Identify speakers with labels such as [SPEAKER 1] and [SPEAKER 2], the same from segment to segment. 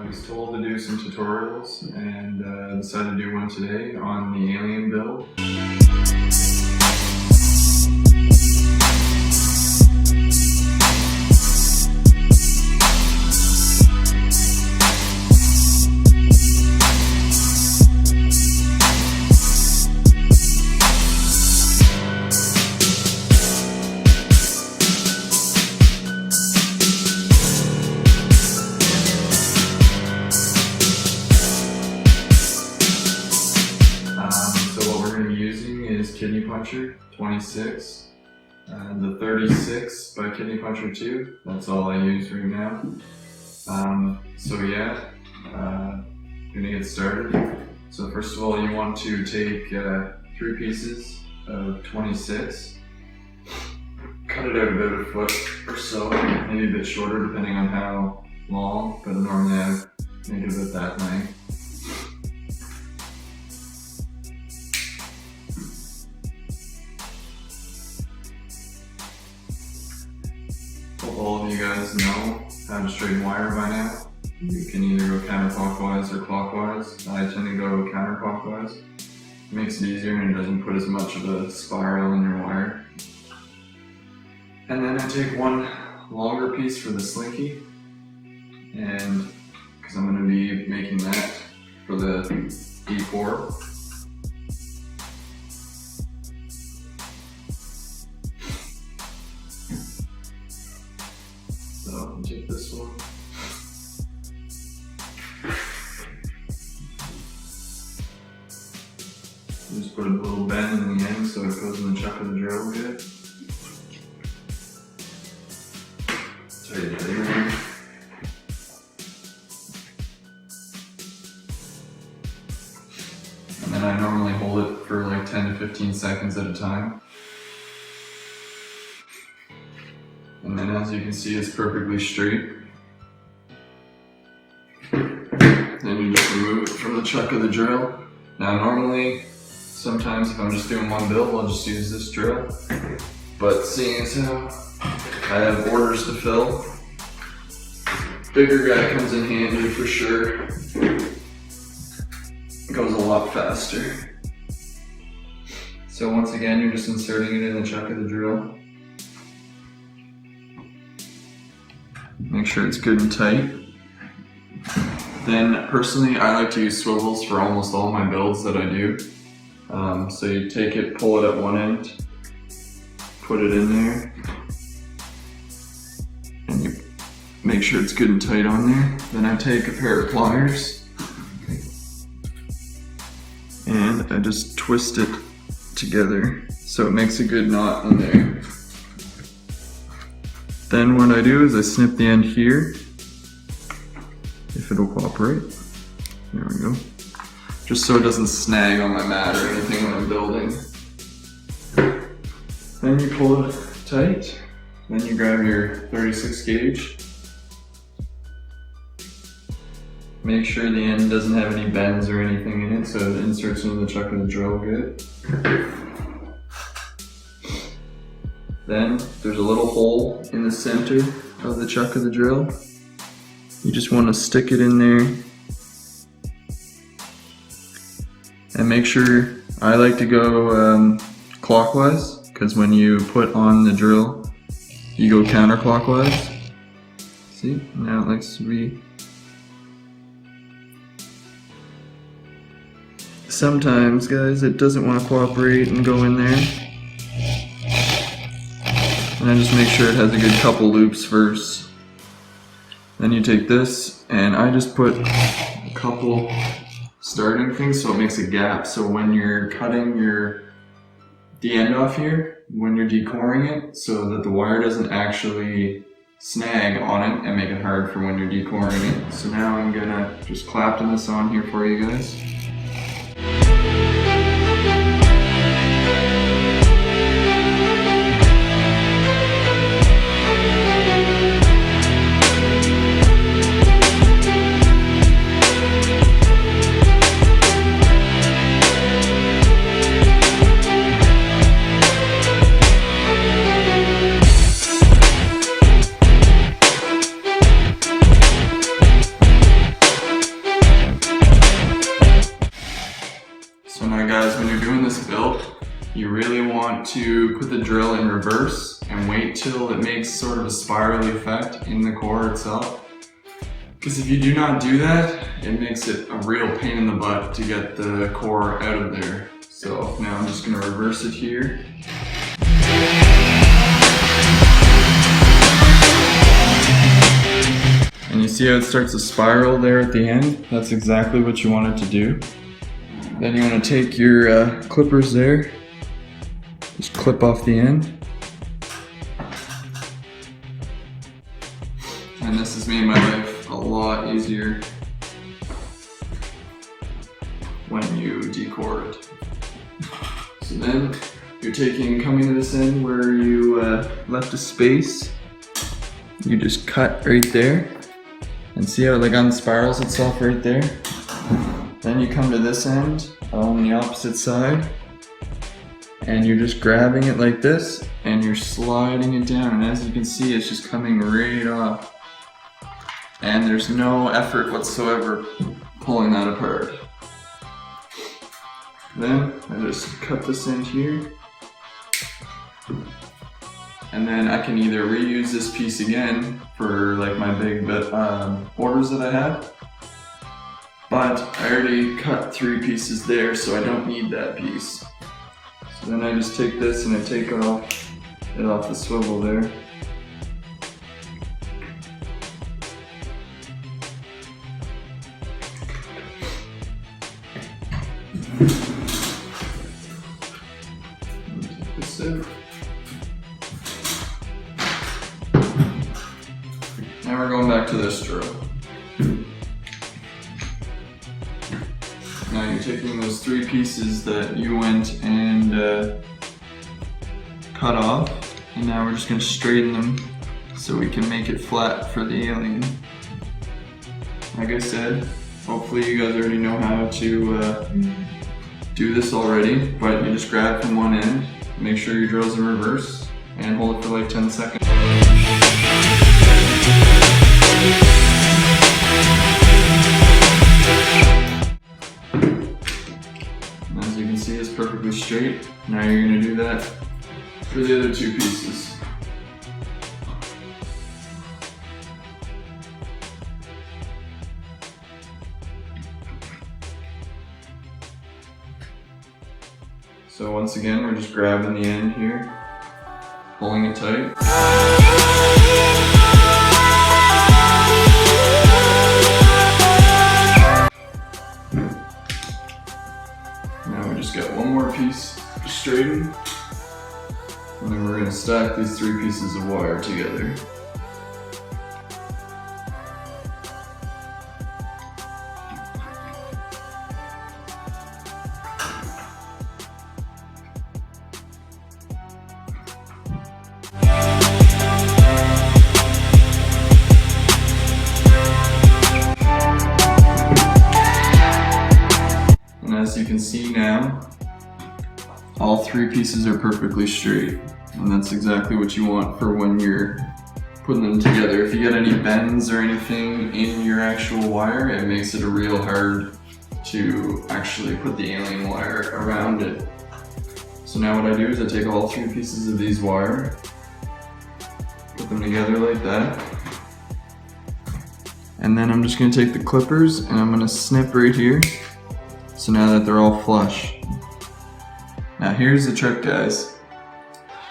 [SPEAKER 1] was told to do some tutorials and decided to do one today on the Alien build. Kidney Puncher 26, the 36 by Kidney Puncher 2, that's all I use right now. So yeah, gonna get started. So first of all, you want to take 3 pieces of 26, cut it out about a foot or so, maybe a bit shorter depending on how long, but normally I make it about that length. All of you guys know how to straighten wire by now. You can either go counterclockwise or clockwise. I tend to go counterclockwise. It makes it easier and it doesn't put as much of a spiral in your wire. And then I take one longer piece for the slinky, and because I'm going to be making that for the E4. So I'll take this one. Just put a little bend in the end so it goes in the chuck of the drill good. Tight it everywhere. And then I normally hold it for like 10 to 15 seconds at a time. And then as you can see, it's perfectly straight. Then you just remove it from the chuck of the drill. Now normally, sometimes if I'm just doing one build, I'll just use this drill. But seeing as how I have orders to fill, bigger guy comes in handy for sure. It goes a lot faster. So once again, you're just inserting it in the chuck of the drill. Make sure it's good and tight. Then personally, I like to use swivels for almost all my builds that I do. So you take it, pull it at one end, put it in there, and you make sure it's good and tight on there. Then I take a pair of pliers and I just twist it together so it makes a good knot in there. Then what I do is I snip the end here, if it'll cooperate. There we go. Just so it doesn't snag on my mat or anything when I'm building. Then you pull it tight. Then you grab your 36 gauge. Make sure the end doesn't have any bends or anything in it so it inserts into the chuck of the drill good. Then there's a little hole in the center of the chuck of the drill. You just want to stick it in there. And make sure, I like to go clockwise, because when you put on the drill, you go counterclockwise. See, now it likes to be. Sometimes, guys, it doesn't want to cooperate and go in there. And I just make sure it has a good couple loops first. Then you take this, and I just put a couple starting things so it makes a gap. So when you're cutting the end off here, when you're decoring it, so that the wire doesn't actually snag on it and make it hard for when you're decoring it. So now I'm gonna just Clapton this on here for you guys. want to put the drill in reverse and wait till it makes sort of a spirally effect in the core itself. Because if you do not do that, it makes it a real pain in the butt to get the core out of there. So now I'm just going to reverse it here. And you see how it starts to spiral there at the end? That's exactly what you want it to do. Then you want to take your clippers there, just clip off the end. And this has made my life a lot easier when you decore it. So then you're coming to this end where you left a space, you just cut right there. And see how it like unspirals itself right there? Then you come to this end on the opposite side and you're just grabbing it like this and you're sliding it down, and as you can see it's just coming right off and there's no effort whatsoever pulling that apart. Then I just cut this end here and then I can either reuse this piece again for like my big orders that I have. But I already cut 3 pieces there, so I don't need that piece. So then I just take this and I take it off the swivel there. Take this out. Now we're going back to this drill. Now you're taking those 3 pieces that you went and cut off, and now we're just going to straighten them so we can make it flat for the alien. Like I said, hopefully you guys already know how to do this already, but you just grab from one end, make sure your drill's in reverse, and hold it for like 10 seconds. And as you can see, it's perfectly straight. Now you're going to do that for the other 2 pieces. So once again, we're just grabbing the end here, pulling it tight. Now we just got one more piece to straighten, and then we're going to stack these 3 pieces of wire together. As you can see now, all 3 pieces are perfectly straight, and that's exactly what you want for when you're putting them together. If you get any bends or anything in your actual wire, it makes it real hard to actually put the alien wire around it. So now what I do is I take all 3 pieces of these wire, put them together like that, and then I'm just going to take the clippers and I'm going to snip right here. So now that they're all flush. Now here's the trick, guys.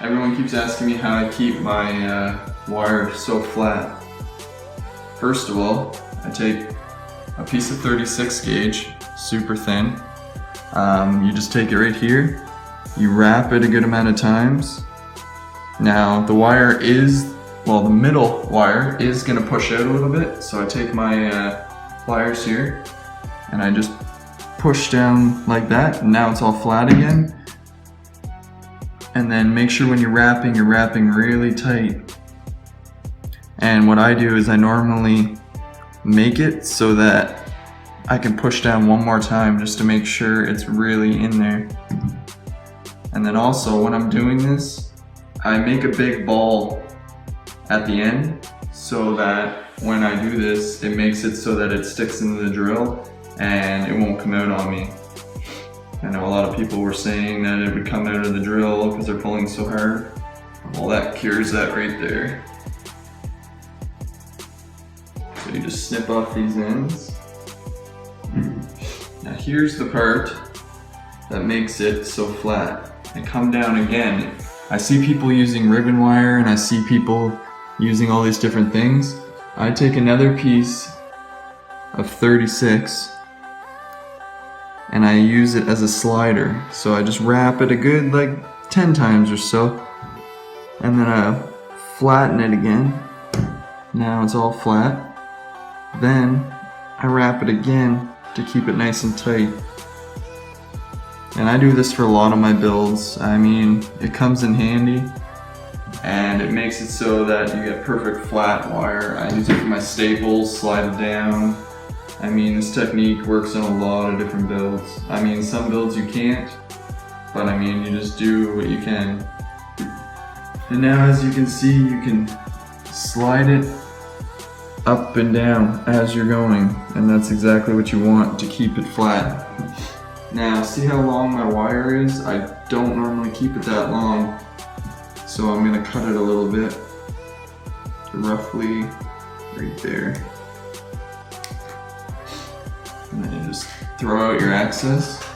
[SPEAKER 1] Everyone keeps asking me how I keep my wire so flat. First of all, I take a piece of 36 gauge, super thin. You just take it right here, you wrap it a good amount of times. Now the wire is, well, the middle wire is gonna push out a little bit, so I take my pliers here and I just push down like that, and now it's all flat again. And then make sure when you're wrapping really tight. And what I do is I normally make it so that I can push down one more time just to make sure it's really in there. And then also when I'm doing this, I make a big ball at the end so that when I do this, it makes it so that it sticks into the drill and it won't come out on me. I know a lot of people were saying that it would come out of the drill because they're pulling so hard. Well, that cures that right there. So you just snip off these ends. Now here's the part that makes it so flat. And come down again. I see people using ribbon wire and I see people using all these different things. I take another piece of 36 and I use it as a slider. So I just wrap it a good like 10 times or so, and then I flatten it again. Now it's all flat. Then I wrap it again to keep it nice and tight. And I do this for a lot of my builds. I mean, it comes in handy and it makes it so that you get perfect flat wire. I use it for my staples, slide it down. I mean, this technique works on a lot of different builds. I mean, some builds you can't, but I mean, you just do what you can. And now as you can see, you can slide it up and down as you're going, and that's exactly what you want to keep it flat. Now, see how long my wire is? I don't normally keep it that long, so I'm gonna cut it a little bit, roughly right there. And then you just throw out your excess.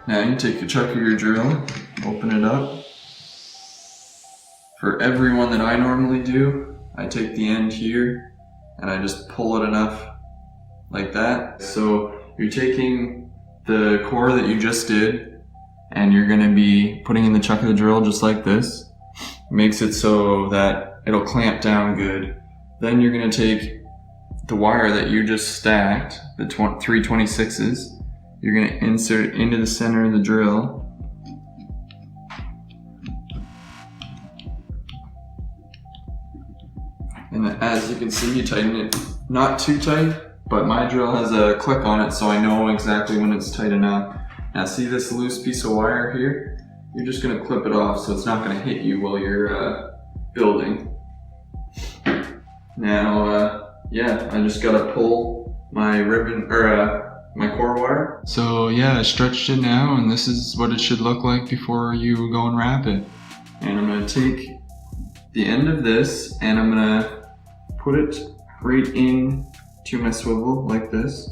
[SPEAKER 1] Now you take a chuck of your drill, open it up. For every one that I normally do, I take the end here and I just pull it enough like that. So you're taking the core that you just did and you're gonna be putting in the chuck of the drill just like this. Makes it so that it'll clamp down good. Then you're gonna take the wire that you just stacked, the 326s, you're gonna insert it into the center of the drill. And as you can see, you tighten it not too tight, but my drill has a click on it so I know exactly when it's tight enough. Now see this loose piece of wire here? You're just gonna clip it off so it's not gonna hit you while you're building. Now, yeah, I just gotta pull my ribbon, or my core wire. So yeah, I stretched it now and this is what it should look like before you go and wrap it. And I'm gonna take the end of this and I'm gonna put it right in to my swivel like this.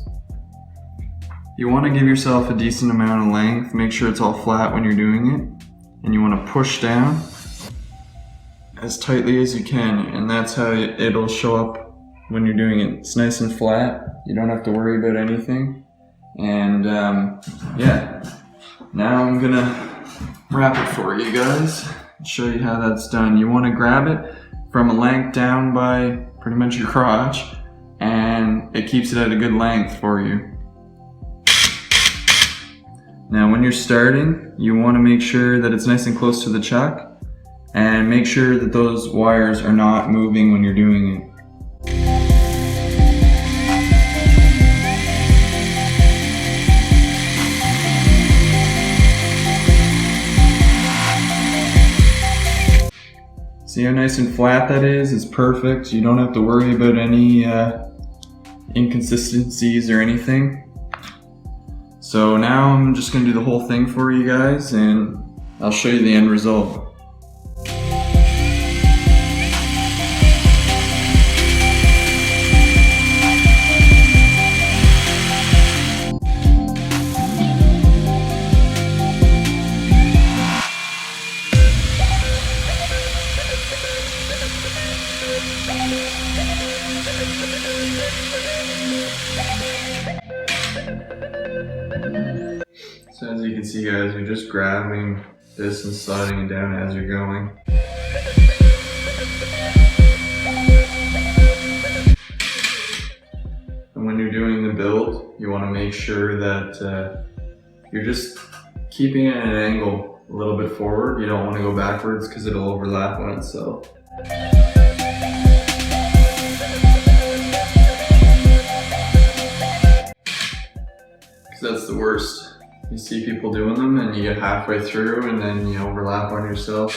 [SPEAKER 1] You wanna give yourself a decent amount of length, make sure it's all flat when you're doing it. And you wanna push down as tightly as you can, and that's how it'll show up when you're doing it. It's nice and flat, you don't have to worry about anything. And yeah, now I'm gonna wrap it for you guys, show you how that's done. You wanna grab it from a length down by pretty much your crotch, and it keeps it at a good length for you. Now when you're starting, you wanna make sure that it's nice and close to the chuck, and make sure that those wires are not moving when you're doing it. See how nice and flat that is? It's perfect. You don't have to worry about any inconsistencies or anything. So now I'm just gonna do the whole thing for you guys and I'll show you the end result. So as you can see guys, you're just grabbing this and sliding it down as you're going. And when you're doing the build, you want to make sure that you're just keeping it at an angle a little bit forward. You don't want to go backwards because it'll overlap on itself. That's the worst. You see people doing them and you get halfway through and then you overlap on yourself.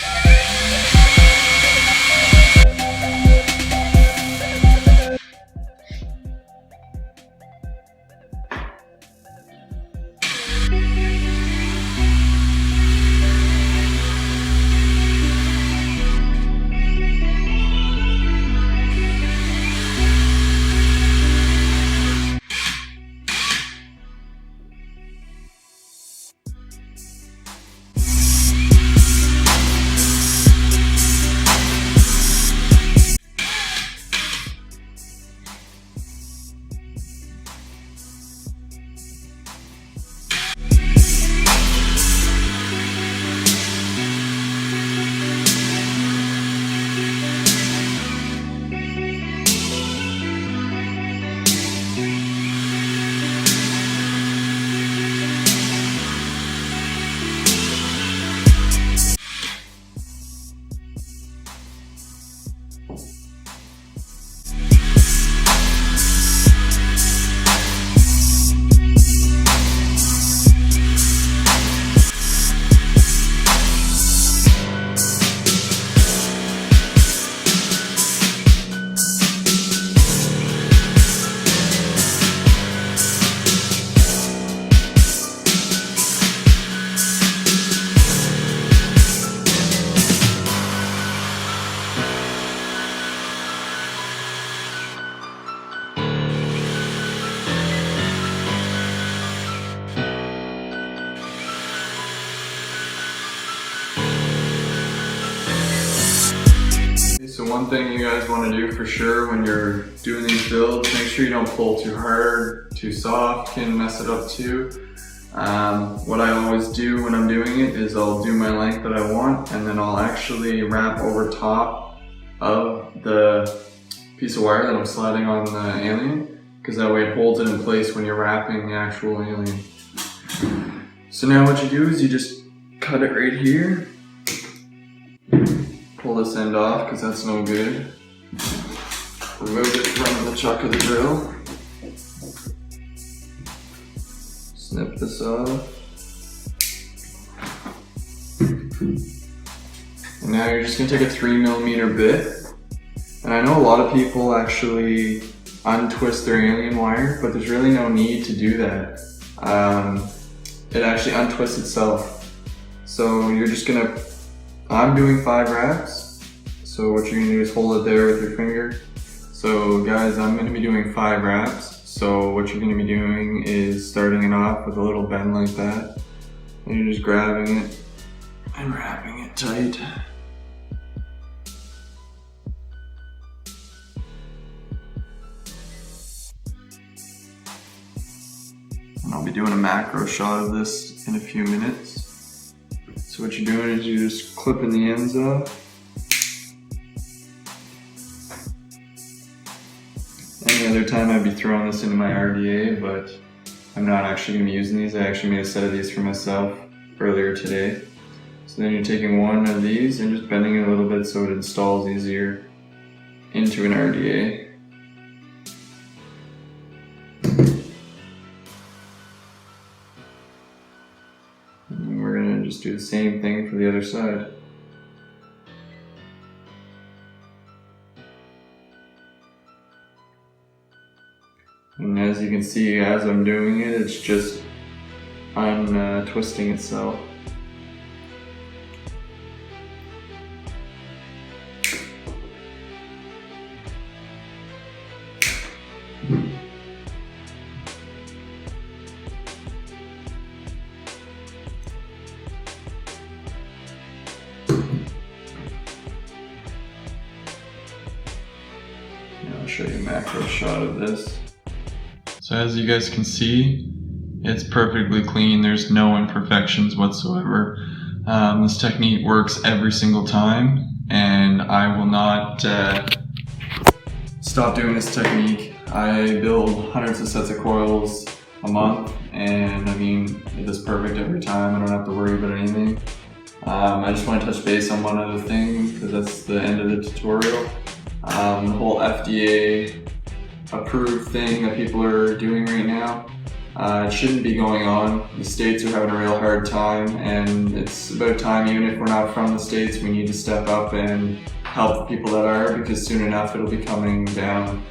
[SPEAKER 1] So one thing you guys want to do for sure when you're doing these builds, make sure you don't pull too hard, too soft, can mess it up too. What I always do when I'm doing it is I'll do my length that I want, and then I'll actually wrap over top of the piece of wire that I'm sliding on the Alien, because that way it holds it in place when you're wrapping the actual Alien. So now what you do is you just cut it right here. Pull this end off because that's no good. Remove it from the chuck of the drill. Snip this off. And now you're just going to take a 3mm bit. And I know a lot of people actually untwist their Alien wire, but there's really no need to do that. It actually untwists itself. So you're just going to, I'm doing 5 wraps. So what you're going to do is hold it there with your finger. So guys, I'm going to be doing 5 wraps. So what you're going to be doing is starting it off with a little bend like that. And you're just grabbing it and wrapping it tight. And I'll be doing a macro shot of this in a few minutes. So what you're doing is you're just clipping the ends off. Any other time I'd be throwing this into my RDA, but I'm not actually going to be using these. I actually made a set of these for myself earlier today. So then you're taking one of these and just bending it a little bit so it installs easier into an RDA. And we're going to just do the same thing for the other side. And as you can see, as I'm doing it, it's just untwisting itself. Now I'll show you a macro shot of this. So as you guys can see, it's perfectly clean. There's no imperfections whatsoever. This technique works every single time, and I will not stop doing this technique. I build hundreds of sets of coils a month, and I mean, it is perfect every time. I don't have to worry about anything. I just want to touch base on one other thing, because that's the end of the tutorial. The whole FDA approved thing that people are doing right now. It shouldn't be going on. The States are having a real hard time, and it's about time, even if we're not from the States, we need to step up and help the people that are, because soon enough it'll be coming down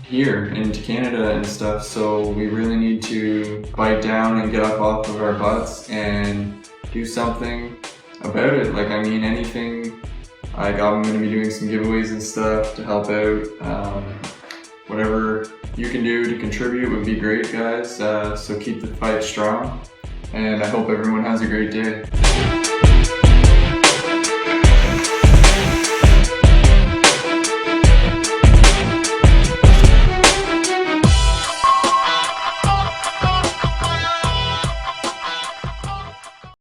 [SPEAKER 1] here into Canada and stuff. So we really need to bite down and get up off of our butts and do something about it. Like, I mean, anything. I'm going to be doing some giveaways and stuff to help out. Whatever you can do to contribute would be great, guys. So keep the fight strong, and I hope everyone has a great day.